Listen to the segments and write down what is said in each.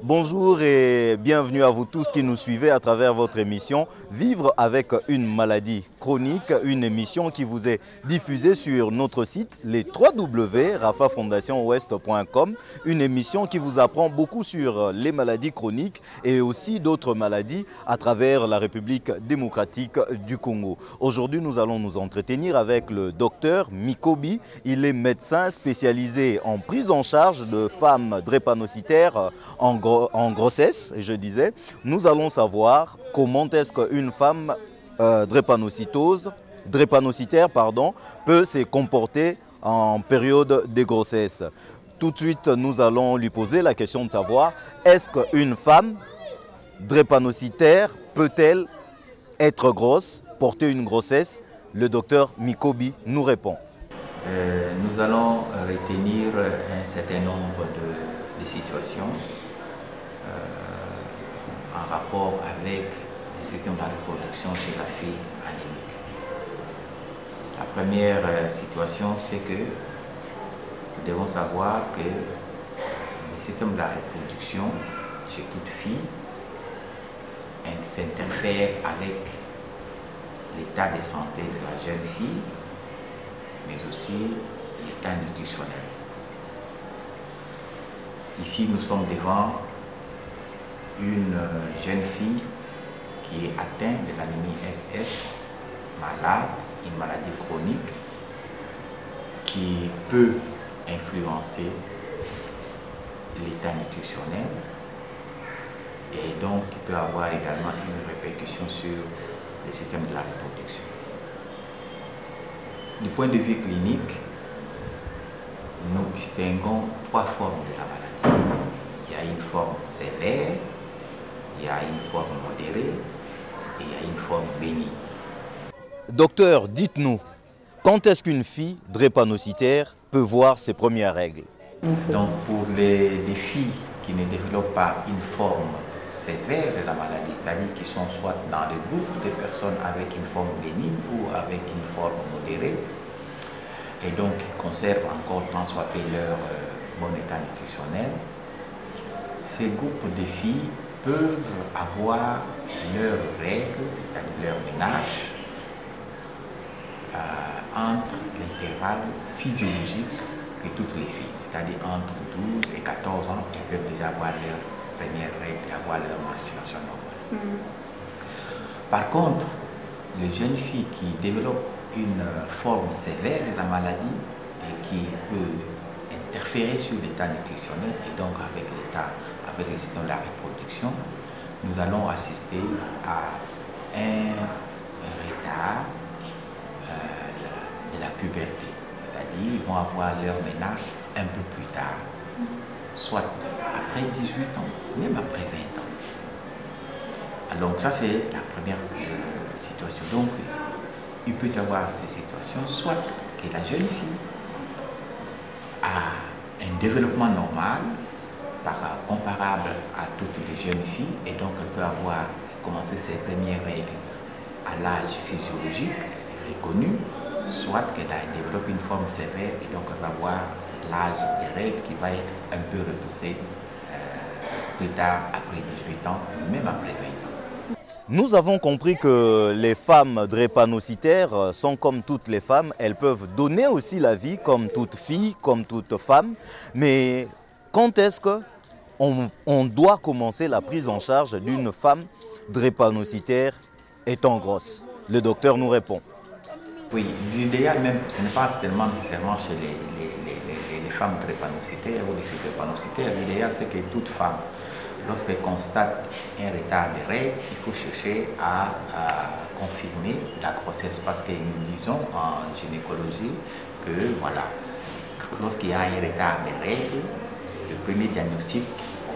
Bonjour et bienvenue à vous tous qui nous suivez à travers votre émission Vivre avec une maladie chronique, une émission qui vous est diffusée sur notre site les www.rafafondationouest.com, une émission qui vous apprend beaucoup sur les maladies chroniques et aussi d'autres maladies à travers la République démocratique du Congo. Aujourd'hui, nous allons nous entretenir avec le docteur Mikobi. Il est médecin spécialisé en prise en charge de femmes drépanocytaires en grossesse, je disais. Nous allons savoir comment est-ce qu'une femme drépanocytaire peut se comporter en période de grossesse. Tout de suite, nous allons lui poser la question de savoir, est-ce qu'une femme drépanocytaire peut-elle être grosse, porter une grossesse? Le docteur Mikobi nous répond. Nous allons retenir un certain nombre de situations en rapport avec le système de la reproduction chez la fille anémique. La première situation, c'est que nous devons savoir que le système de la reproduction chez toute fille s'interfère avec l'état de santé de la jeune fille, mais aussi l'état nutritionnel. Ici, nous sommes devant une jeune fille qui est atteinte de l'anémie SS, malade, une maladie chronique qui peut influencer l'état nutritionnel et donc qui peut avoir également une répercussion sur le système de la reproduction. Du point de vue clinique, nous distinguons trois formes de la maladie. Il y a une forme sévère, il y a une forme modérée et il y a une forme bénigne. Docteur, dites-nous, quand est-ce qu'une fille drépanocytaire peut voir ses premières règles? Donc pour les filles qui ne développent pas une forme sévère de la maladie, c'est-à-dire qui sont soit dans le groupe de personnes avec une forme bénigne ou avec une forme modérée, et donc qui conservent encore tant soit peu leur bon état nutritionnel, ces groupes de filles peuvent avoir leurs règles, c'est-à-dire leur ménage, entre l'intervalle physiologique de toutes les filles, c'est-à-dire entre 12 et 14 ans, ils peuvent déjà avoir leurs premières règles et avoir leur menstruation normale. Par contre, les jeunes filles qui développent une forme sévère de la maladie et qui peut interférer sur l'état nutritionnel et donc avec le système de la reproduction, nous allons assister à un retard de la puberté. C'est-à-dire qu'ils vont avoir leur ménage un peu plus tard, soit après 18 ans, même après 20 ans. Donc ça c'est la première situation. Donc il peut y avoir ces situations, soit que la jeune fille a un développement normal, comparable à toutes les jeunes filles, et donc elle peut avoir commencé ses premières règles à l'âge physiologique reconnu, soit qu'elle développe une forme sévère et donc elle va avoir l'âge des règles qui va être un peu repoussé plus tard, après 18 ans, même après 20 ans. Nous avons compris que les femmes drépanocytaires sont comme toutes les femmes, elles peuvent donner aussi la vie comme toute fille, comme toute femme, mais quand est-ce qu'on doit commencer la prise en charge d'une femme drépanocytaire étant grosse? Le docteur nous répond. Oui, l'idéal même, ce n'est pas tellement nécessairement chez les femmes drépanocytaires ou les filles drépanocytaires. L'idéal, c'est que toute femme, lorsqu'elle constate un retard de règles, il faut chercher à confirmer la grossesse parce que nous disons en gynécologie que voilà, lorsqu'il y a un retard de règles, le premier diagnostic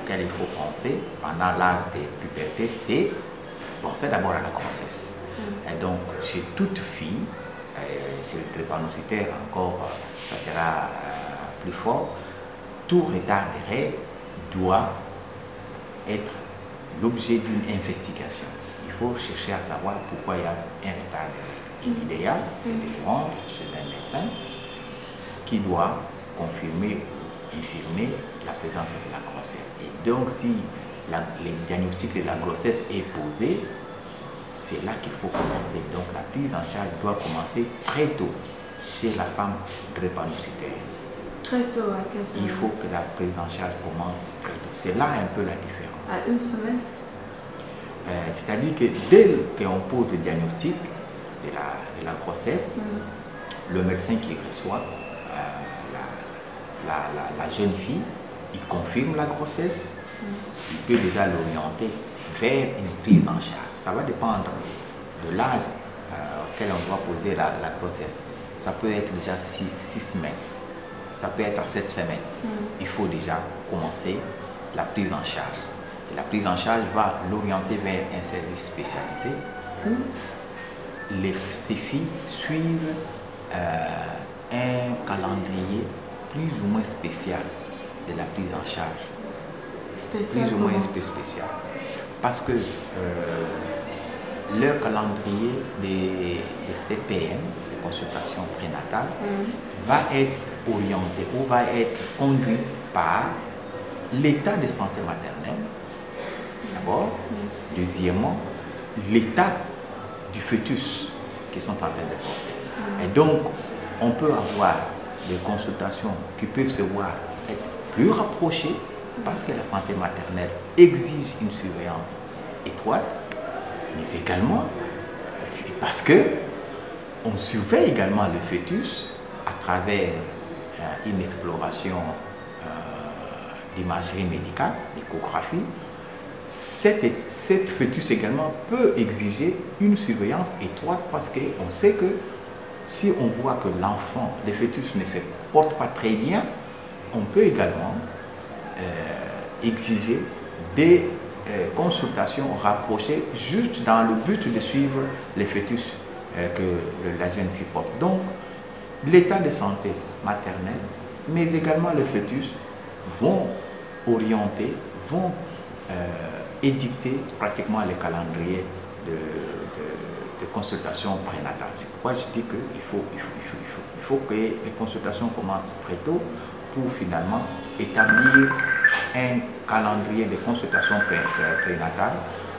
auquel il faut penser pendant l'âge de puberté, c'est penser d'abord à la grossesse. Et donc, chez toute fille, chez le drépanocytaire encore, ça sera plus fort, tout retard de règles doit être l'objet d'une investigation. Il faut chercher à savoir pourquoi il y a un retard de règles. Et l'idéal, c'est de rendre chez un médecin qui doit confirmer ou infirmer la présence de la grossesse. Et donc, si le diagnostic de la grossesse est posé, c'est là qu'il faut commencer. Donc, la prise en charge doit commencer très tôt chez la femme drépanocytaire. Très tôt, à quel point? Il faut que la prise en charge commence très tôt. C'est là un peu la différence. À une semaine? C'est-à-dire que dès qu'on pose le diagnostic de la grossesse, le médecin qui reçoit la jeune fille, il confirme la grossesse, il peut déjà l'orienter vers une prise en charge. Ça va dépendre de l'âge auquel on doit poser la grossesse. Ça peut être déjà 6 semaines, ça peut être à 7 semaines. Il faut déjà commencer la prise en charge. Et la prise en charge va l'orienter vers un service spécialisé où ces filles suivent un calendrier plus ou moins spécial de la prise en charge. Spécial, plus ou moins spécial. Parce que leur calendrier de CPN, de consultation prénatale, va être orienté ou va être conduit par l'état de santé maternelle, d'abord. Deuxièmement, l'état du fœtus qu'ils sont en train de porter. Et donc, on peut avoir des consultations qui peuvent se voir être plus rapprochées parce que la santé maternelle exige une surveillance étroite, mais également parce que on surveille également le fœtus à travers une exploration d'imagerie médicale, d'échographie. Cette fœtus également peut exiger une surveillance étroite parce qu'on sait que si on voit que l'enfant, le fœtus ne se porte pas très bien, on peut également exiger des consultations rapprochées juste dans le but de suivre les fœtus que la jeune fille porte. Donc, l'état de santé maternelle, mais également le fœtus vont orienter, vont édicter pratiquement les calendriers de consultation prénatale. C'est pourquoi je dis qu'il faut que les consultations commencent très tôt pour finalement établir un calendrier de consultation prénatale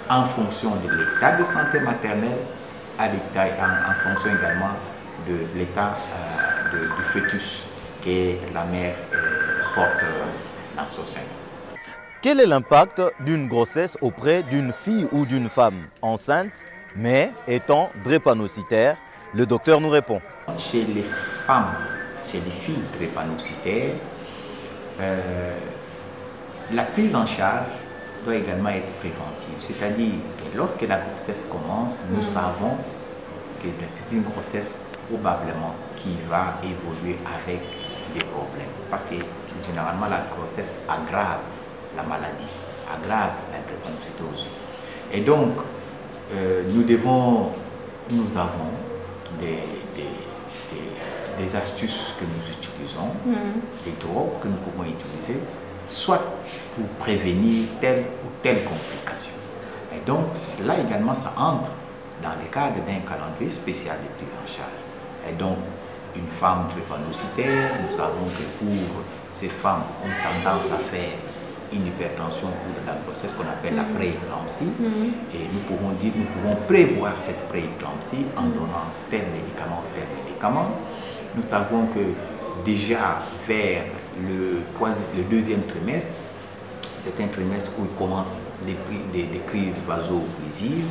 en fonction de l'état de santé maternelle, en fonction également de l'état du fœtus que la mère porte dans son sein. Quel est l'impact d'une grossesse auprès d'une fille ou d'une femme enceinte, mais étant drépanocytaire? Le docteur nous répond. Chez les femmes, chez les filles drépanocytaires, la prise en charge doit également être préventive. C'est-à-dire que lorsque la grossesse commence, nous savons que c'est une grossesse probablement qui va évoluer avec des problèmes. Parce que généralement la grossesse aggrave la maladie, aggrave la drépanocytose. Et donc, nous avons des astuces que nous utilisons, des drogues que nous pouvons utiliser, soit pour prévenir telle ou telle complication. Et donc, là également, ça entre dans le cadre d'un calendrier spécial de prise en charge. Et donc, une femme drépanocytaire, nous savons que pour ces femmes ont tendance à faire une hypertension pour la grossesse qu'on appelle la prééclampsie. Et nous pouvons prévoir cette prééclampsie en donnant tel médicament ou tel médicament. Nous savons que déjà vers le deuxième trimestre, c'est un trimestre où il commence des crises vaso-occlusives.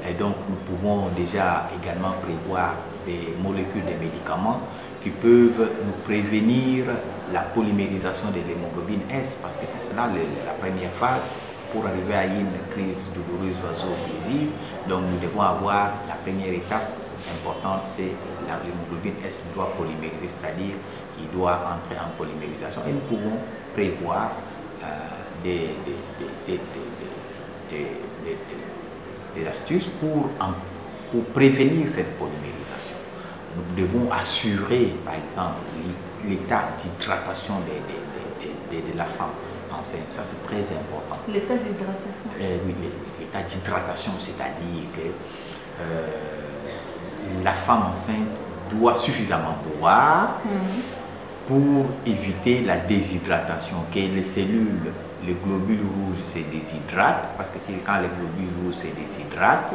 Et donc nous pouvons déjà également prévoir des molécules de médicaments qui peuvent nous prévenir la polymérisation de l'hémoglobine S, parce que c'est cela la première phase pour arriver à une crise douloureuse vaso-occlusive. Donc nous devons avoir la première étape importante, c'est l'hémoglobine S doit polymériser, c'est-à-dire il doit entrer en polymérisation. Et nous pouvons prévoir des astuces pour prévenir cette polymérisation. Nous devons assurer, par exemple, l'état d'hydratation de la femme. enceinte. Ça, c'est très important. L'état d'hydratation. Oui, l'état d'hydratation, c'est-à-dire que la femme enceinte doit suffisamment boire pour éviter la déshydratation, que les cellules, les globules rouges se déshydratent, parce que quand les globules rouges se déshydratent,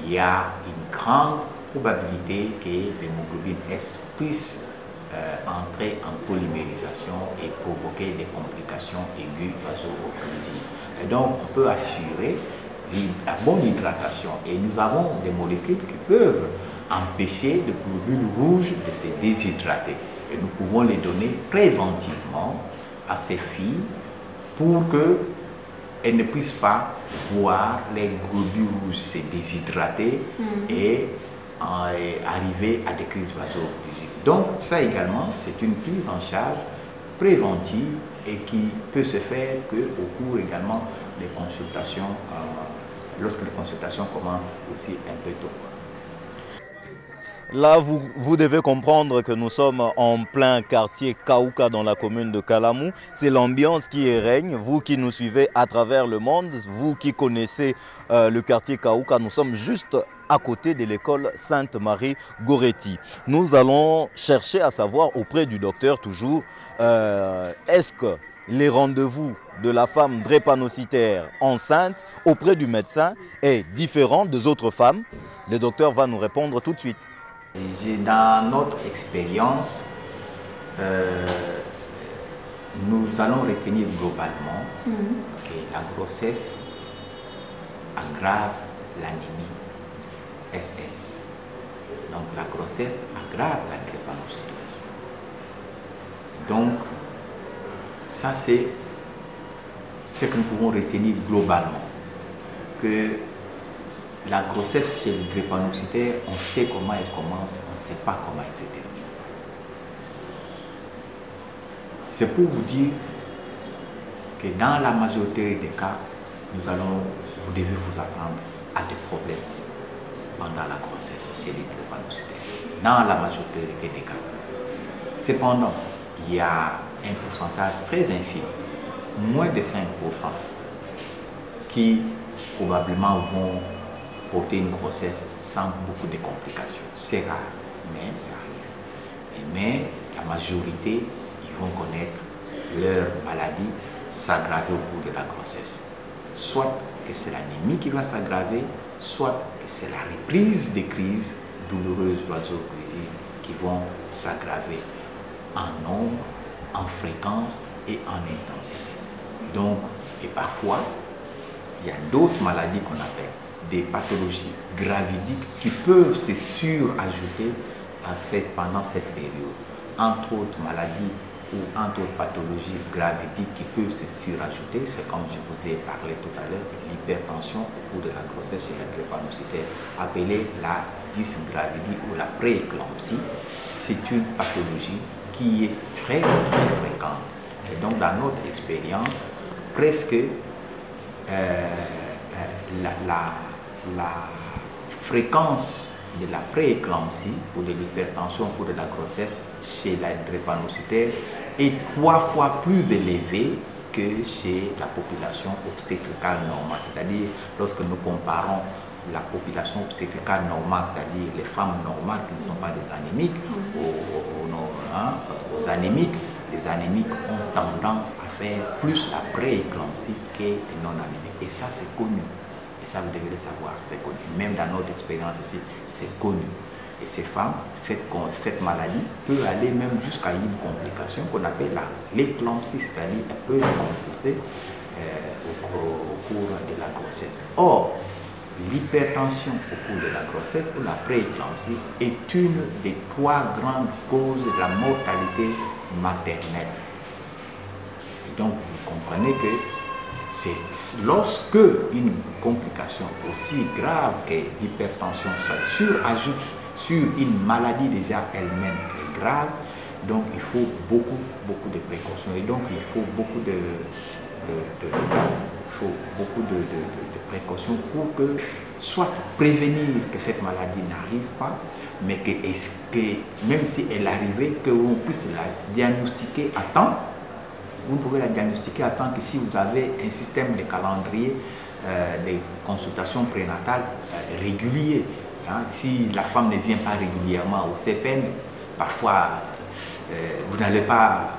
il y a une grande probabilité que l'hémoglobine S puisse entrer en polymérisation et provoquer des complications aiguës vaso-occlusives. Et donc, on peut assurer la bonne hydratation. Et nous avons des molécules qui peuvent empêcher les globules rouges de se déshydrater. Et nous pouvons les donner préventivement à ces filles pour qu'elles ne puissent pas voir les globules rouges se déshydrater et arriver à des crises vaso-occlusives. Donc ça également, c'est une prise en charge préventive et qui peut se faire qu'au cours également des consultations, lorsque les consultations commencent aussi un peu tôt. Là, vous devez comprendre que nous sommes en plein quartier Kaouka dans la commune de Kalamou. C'est l'ambiance qui règne. Vous qui nous suivez à travers le monde, vous qui connaissez le quartier Kaouka, nous sommes juste à côté de l'école Sainte-Marie Goretti. Nous allons chercher à savoir auprès du docteur toujours, est-ce que les rendez-vous de la femme drépanocytaire enceinte auprès du médecin est différent des autres femmes? Le docteur va nous répondre tout de suite. Dans notre expérience, nous allons retenir globalement que la grossesse aggrave l'anémie SS. Donc la grossesse aggrave la drépanocytose. Donc ça c'est ce que nous pouvons retenir globalement. Que la grossesse chez le drépanocytaire, on sait comment elle commence, on ne sait pas comment elle se termine. C'est pour vous dire que dans la majorité des cas, vous devez vous attendre à des problèmes pendant la grossesse chez les drépanocytaires. Dans la majorité des cas. Cependant, il y a un pourcentage très infime, moins de 5%, qui probablement vont porter une grossesse sans beaucoup de complications. C'est rare, mais ça arrive. Mais la majorité, ils vont connaître leur maladie s'aggraver au cours de la grossesse. Soit que c'est l'anémie qui va s'aggraver, soit que c'est la reprise des crises douloureuses vaso-occlusives qui vont s'aggraver en nombre, en fréquence et en intensité. Donc, et parfois, il y a d'autres maladies qu'on appelle des pathologies gravidiques qui peuvent se surajouter pendant cette période. Entre autres maladies ou entre autres pathologies gravidiques qui peuvent se surajouter, c'est comme je vous ai parlé tout à l'heure, l'hypertension au cours de la grossesse chez la drépanocytaire, appelée la dysgravidie ou la prééclampsie. C'est une pathologie qui est très fréquente. Et donc dans notre expérience, presque la fréquence de la prééclampsie ou de l'hypertension au cours de la grossesse chez la drépanocytaire est 3 fois plus élevée que chez la population obstétricale normale. C'est-à-dire, lorsque nous comparons la population obstétricale normale, c'est-à-dire les femmes normales qui ne sont pas des anémiques, aux anémiques, les anémiques ont tendance à faire plus la prééclampsie que les non-anémiques. Et ça, c'est connu. Et ça, vous devez le savoir, c'est connu. Même dans notre expérience ici, c'est connu. Et ces femmes, cette maladie peut aller même jusqu'à une complication qu'on appelle l'éclampsie, c'est-à-dire qu'elles peuvent convulser au cours de la grossesse. Or, l'hypertension au cours de la grossesse ou la prééclampsie est une des 3 grandes causes de la mortalité maternelle. Et donc, vous comprenez que c'est lorsque une complication aussi grave que l'hypertension se surajoute sur une maladie déjà elle-même très grave, donc il faut beaucoup de précautions. Et donc, il faut beaucoup de précautions pour que, soit prévenir que cette maladie n'arrive pas, mais que même si elle arrivait, qu'on puisse la diagnostiquer à temps Vous ne pouvez la diagnostiquer à temps que si vous avez un système de calendrier, des consultations prénatales réguliers. Hein. Si la femme ne vient pas régulièrement au CPN, parfois vous n'allez pas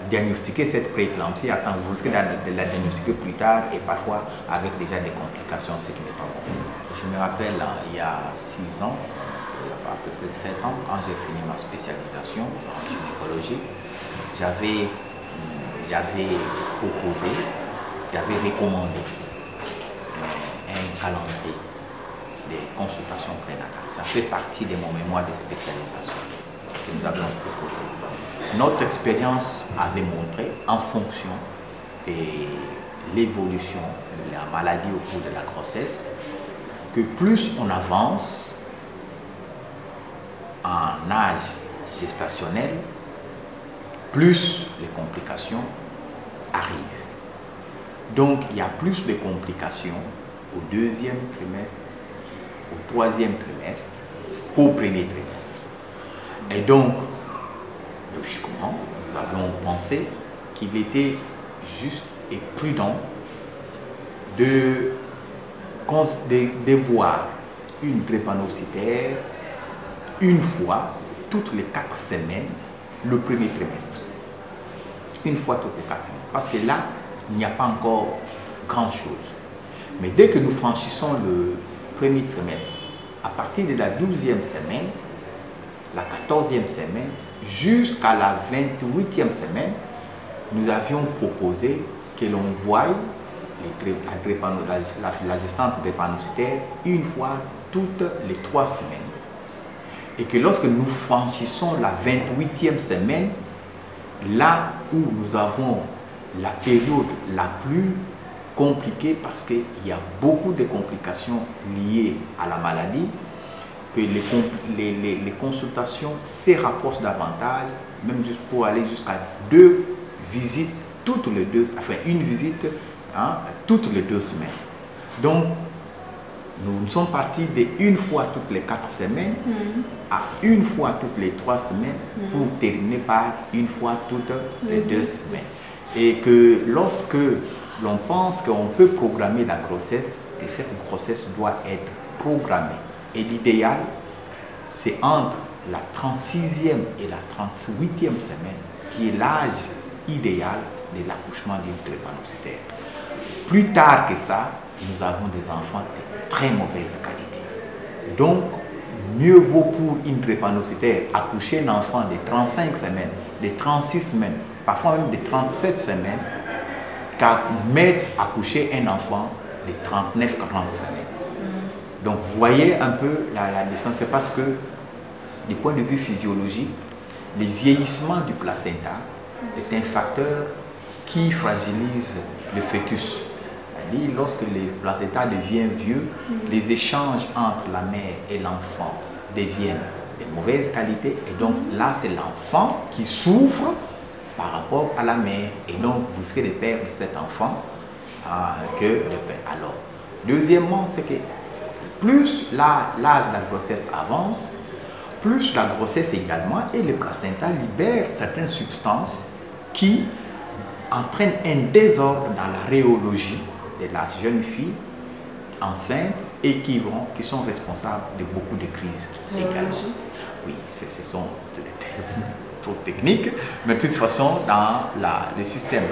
diagnostiquer cette prééclampsie à temps. Vous risquez de la diagnostiquer plus tard et parfois avec déjà des complications, ce qui n'est pas bon. Je me rappelle, il y a 6 ans, il y a à peu près 7 ans, quand j'ai fini ma spécialisation en gynécologie, j'avais proposé, j'avais recommandé un calendrier des consultations prénatales. Ça fait partie de mon mémoire de spécialisation que nous avions proposé. Notre expérience avait montré, en fonction de l'évolution de la maladie au cours de la grossesse, que plus on avance en âge gestationnel, plus les complications arrivent. Donc, il y a plus de complications au 2e trimestre, au 3e trimestre, qu'au 1er trimestre. Et donc, logiquement, nous avions pensé qu'il était juste et prudent de voir une drépanocytaire une fois toutes les 4 semaines le 1er trimestre. Une fois toutes les 4 semaines. Parce que là, il n'y a pas encore grand-chose. Mais dès que nous franchissons le 1er trimestre, à partir de la 12e semaine, la 14e semaine, jusqu'à la 28e semaine, nous avions proposé que l'on voie la gestante drépanocytaire une fois toutes les 3 semaines. Et que lorsque nous franchissons la 28e semaine, là où nous avons la période la plus compliquée, parce qu'il y a beaucoup de complications liées à la maladie, que les consultations se rapprochent davantage, même juste pour aller jusqu'à 2 visites toutes les 2, enfin une visite toutes les 2 semaines. Donc, nous sommes partis de une fois toutes les 4 semaines à une fois toutes les 3 semaines pour terminer par une fois toutes les 2 semaines. Et que lorsque l'on pense qu'on peut programmer la grossesse, que cette grossesse doit être programmée. Et l'idéal, c'est entre la 36e et la 38e semaine, qui est l'âge idéal de l'accouchement d'une drépanocytaire. Plus tard que ça, nous avons des enfants de très mauvaise qualité. Donc, mieux vaut pour une drépanocytaire accoucher un enfant de 35 semaines, de 36 semaines, parfois même de 37 semaines, qu'à mettre accoucher un enfant de 39-40 semaines. Donc, vous voyez un peu la différence. C'est parce que, du point de vue physiologique, le vieillissement du placenta est un facteur qui fragilise le fœtus. C'est-à-dire, lorsque le placenta devient vieux, les échanges entre la mère et l'enfant deviennent de mauvaise qualité. Et donc, là, c'est l'enfant qui souffre par rapport à la mère. Et donc, vous risquez de perdre cet enfant que le père. Alors, deuxièmement, c'est que plus l'âge de la grossesse avance, plus la grossesse également, et le placenta libère certaines substances qui entraînent un désordre dans la rhéologie de la jeune fille enceinte et qui sont responsables de beaucoup de crises également. Oui, ce sont des termes trop techniques, mais de toute façon, dans le système,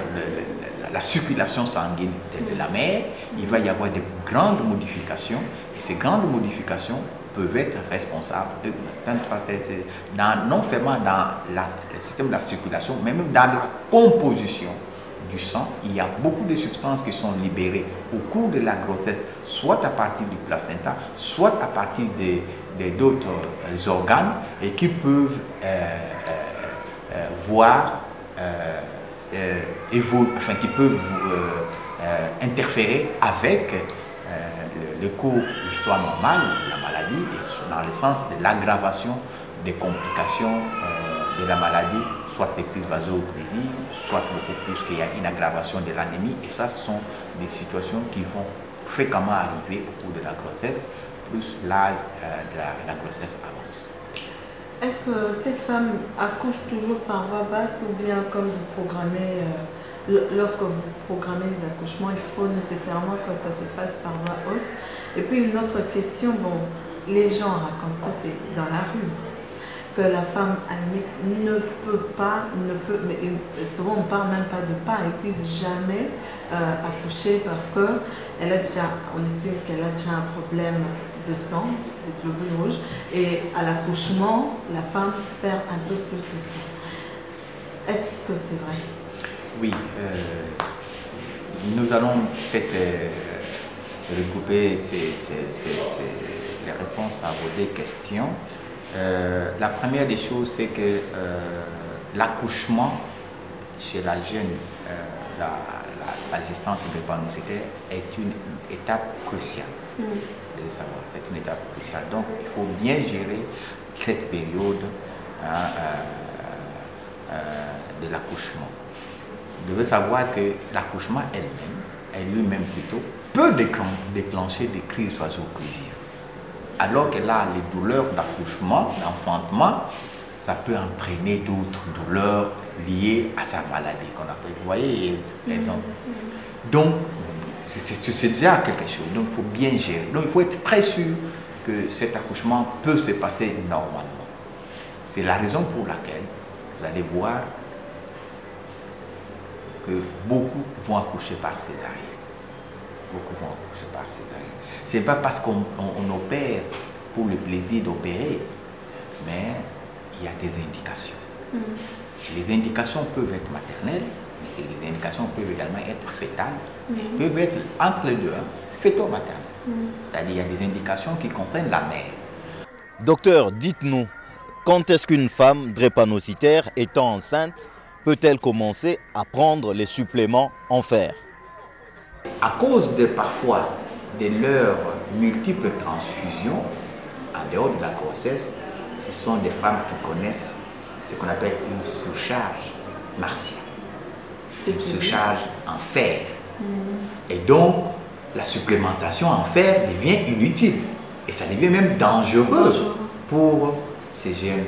la circulation sanguine de la mère, il va y avoir de grandes modifications, et ces grandes modifications peuvent être responsables, non seulement dans le système de la circulation, mais même dans la composition du sang. Il y a beaucoup de substances qui sont libérées au cours de la grossesse, soit à partir du placenta, soit à partir d'autres organes, et qui peuvent qui peuvent interférer avec le cours de l'histoire normale de la maladie, et dans le sens de l'aggravation des complications de la maladie, soit des crises vaso-occlusives, soit beaucoup plus qu'il y a une aggravation de l'anémie. Et ça, ce sont des situations qui vont fréquemment arriver au cours de la grossesse, plus l'âge de la grossesse avance. Est-ce que cette femme accouche toujours par voie basse ou bien comme vous programmez lorsque vous programmez les accouchements, il faut nécessairement que ça se fasse par voie haute. Et puis une autre question, bon, les gens racontent ça, c'est dans la rue, que la femme ne peut pas, mais souvent on ne parle même pas de pas, ils disent jamais accoucher parce que on estime qu'elle a déjà un problème de sang, des globules rouges, et à l'accouchement, la femme perd un peu plus de sang. Est-ce que c'est vrai? Oui, nous allons peut-être regrouper les réponses à vos deux questions. La première des choses, c'est que l'accouchement chez la jeune, la gestante drépanocytaire est une étape cruciale. De savoir, c'est une étape cruciale. Donc, il faut bien gérer cette période de l'accouchement. Vous devez savoir que l'accouchement elle-même plutôt, peut déclencher des crises vaso-occlusives. Alors qu'elle a les douleurs d'accouchement, d'enfantement, ça peut entraîner d'autres douleurs liées à sa maladie qu'on appelle. Vous voyez, donc, c'est déjà quelque chose. Donc, il faut bien gérer. Donc, il faut être très sûr que cet accouchement peut se passer normalement. C'est la raison pour laquelle vous allez voir que beaucoup vont accoucher par césarienne. Beaucoup vont accoucher par césarienne. Ce n'est pas parce qu'on opère pour le plaisir d'opérer, mais il y a des indications. Les indications peuvent être maternelles, mais les indications peuvent également être fétales, peuvent être entre les deux, féto-maternelles. C'est-à-dire qu'il y a des indications qui concernent la mère. Docteur, dites-nous, quand est-ce qu'une femme drépanocytaire étant enceinte peut-elle commencer à prendre les suppléments en fer? À cause de parfois de leurs multiples transfusions, en dehors de la grossesse, ce sont des femmes qui connaissent ce qu'on appelle une surcharge martiale, une surcharge en fer. Et donc, la supplémentation en fer devient inutile et ça devient même dangereux pour ces jeunes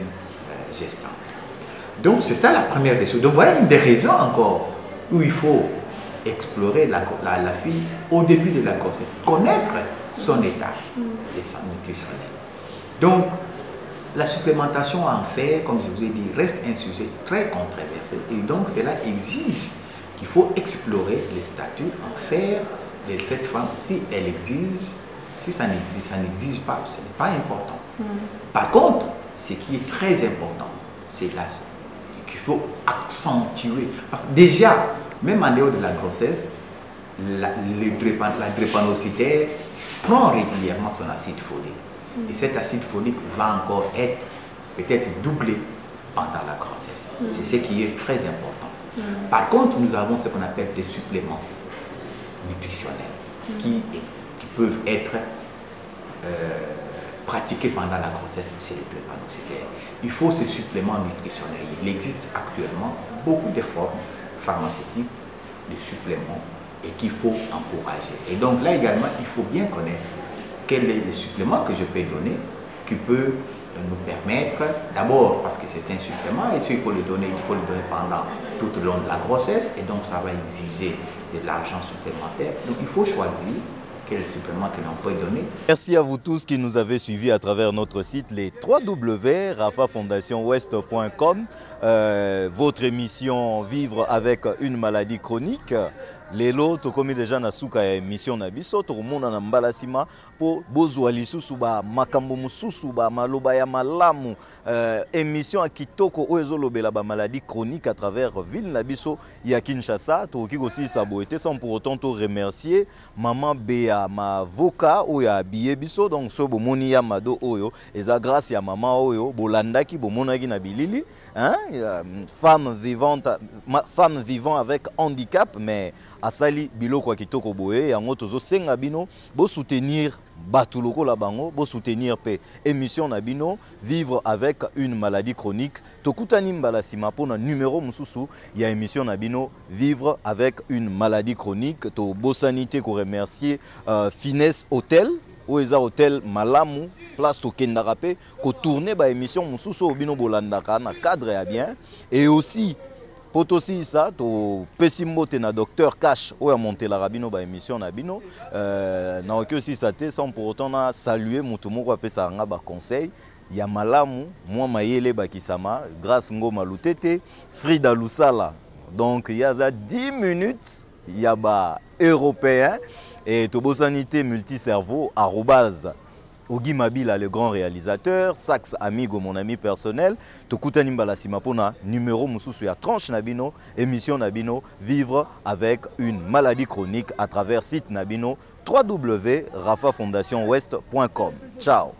gestantes. Donc, c'est ça la première des choses. Donc, voilà une des raisons encore où il faut explorer la fille au début de la grossesse, connaître son état nutritionnel. Donc, la supplémentation en fer, comme je vous ai dit, reste un sujet très controversé. Et donc, cela exige qu'il faut explorer les statuts en fer de cette femme, si elle exige, si ça n'exige pas, ce n'est pas important. Par contre, ce qui est très important, c'est qu'il faut accentuer. Déjà, même en dehors de la grossesse, la drépanocytaire prend régulièrement son acide folique. Et cet acide folique va encore être peut-être doublé pendant la grossesse. C'est ce qui est très important. Par contre, nous avons ce qu'on appelle des suppléments nutritionnels qui peuvent être pratiqués pendant la grossesse chez les drépanocytaires. Il faut ces suppléments nutritionnels. Il existe actuellement beaucoup de formes pharmaceutiques de suppléments et qu'il faut encourager. Et donc là également, il faut bien connaître quel est le supplément que je peux donner qui peut nous permettre, d'abord parce que c'est un supplément et il faut le donner pendant tout le long de la grossesse et donc ça va exiger de l'argent supplémentaire. Donc il faut choisir quel supplément que l'on peut donner. Merci à vous tous qui nous avez suivis à travers notre site, les www.rafafondationwest.com. Votre émission Vivre avec une maladie chronique. Lelo tokomi déjà na suka ya émission na biso tokomona na mbalasima po bozwa lisusu ba makambo mususu ba maloba ya malamu émission ya kitoko oyo ezolobela ba maladie chronique à travers ville na biso ya Kinshasa. Tokoki kosisa boete sans pour autant to remercier maman Bea ma voka oyo abiyé biso donc so bomoni ya mado oyo eza grâce ya maman oyo bolandaki bomonaki na bilili hein femme vivant avec handicap mais asali biloko ya kitoko boye yango tozo senga bino bo soutenir batu lokola bango bo soutenir pe émission na bino vivre avec une maladie chronique tokutani mbala sima pona numéro mususu ya émission na bino vivre avec une maladie chronique to bosanité ko remercier Finesse Hôtel Oeza Hôtel Malamu place to kendaka pe ko tourner ba émission mususu bino bolandaka na cadre ya bien et aussi Potosi ça to pesimbote na docteur Cash oya monter la rabino ba émission na bino na que si ça te sans pour autant na saluer mutu moko apesa nga ba conseil ya malamu moi mayele ba kisama grâce ngoma lutete Frida Lusala donc il y a 10 minutes il y a ba européen et tobosanité multicerveau Ogi Mabila, le grand réalisateur, Sax Amigo, mon ami personnel, Tokutani Mbala Simapona, numéro Moussousou ya tranche Nabino, émission Nabino, vivre avec une maladie chronique à travers site Nabino, www.rafafondationwest.com. Ciao.